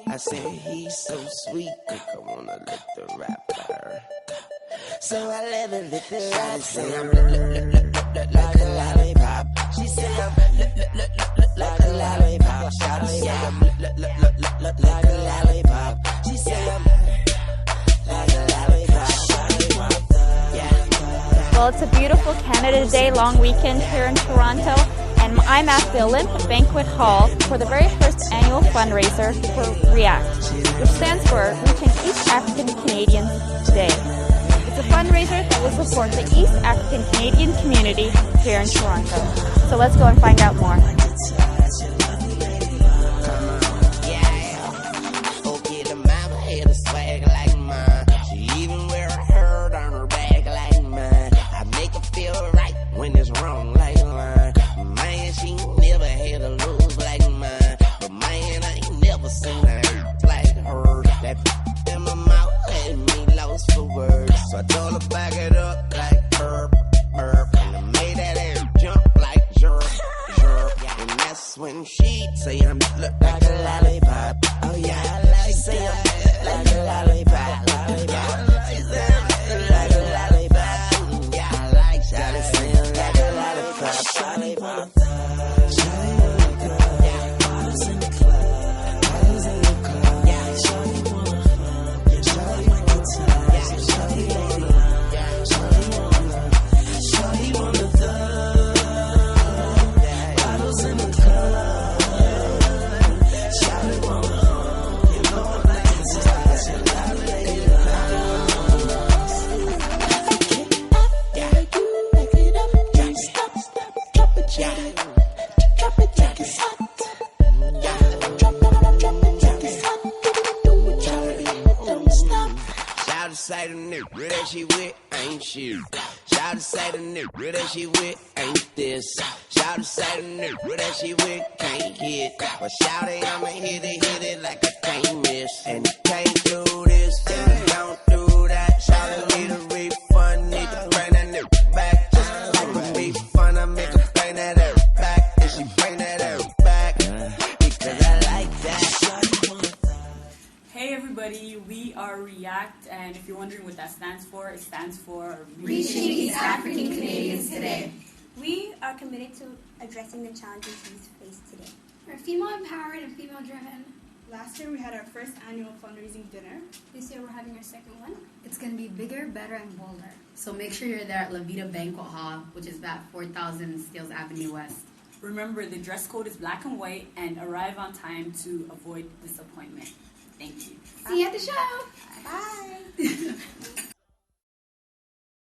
I said he's so sweet, I wanna lick the rapper. So I let her lick the rapper. Say I'm like a lollipop. She say I'm like a lollipop. Shawty say I'm like a lollipop. She say I'm like a lollipop. Well, it's a beautiful Canada Day long weekend here in Toronto, and I'm at the Olympic Banquet Hall for the very first annual fundraiser for REACT, which stands for Reaching East African Canadians Today. It's a fundraiser that will support the East African Canadian community here in Toronto. So let's go and find out more. So I told her back it up like burp, burp. And I made that air jump like jerk, jerk. And that's when she say I'm look like a lollipop. Oh yeah, I like say I'm like a lollipop, lollipop. She say I'm like a lollipop. Yeah, I like Shawty say I'm like a lollipop, lollipop. Shawty wanna go, yeah, bottles in the club, bottles in the club. Yeah, Shawty wanna fuck, Shawty wanna touch, yeah, Shawty wanna, yeah, Shawty wanna, Shawty wanna thug. Bottles in the club, Shawty wanna fuck, you know I'm like to touch, you love it, you yeah, back it up, drop, stop, drop it, yeah, drop it, like it's hot. Yeah, drop it, like it's hot. Do it, don't stop. Shout to say the nigga that she with ain't shit. Shout to say the nigga that she with ain't this. Shout to say the nigga that she with can't hit. But shout it, I'ma hit it like I can't miss. And you can't do this, and you don't do that. Shout it, need a refund, need to bring that nigga back. Just like a refund, I make her bring that air back. And she bring that air back, because I like that. Hey everybody, we are REACT, and if you're wondering what that stands for, it stands for Reaching East African Canadians Today. We are committed to addressing the challenges youth face today. We're female empowered and female driven. Last year we had our first annual fundraising dinner. This year we're having our second one. It's going to be bigger, better, and bolder. So make sure you're there at La Vida Banquet Hall, which is at 4000 Steeles Avenue West. Remember, the dress code is black and white, and arrive on time to avoid disappointment. Thank you. See you at the show. Bye.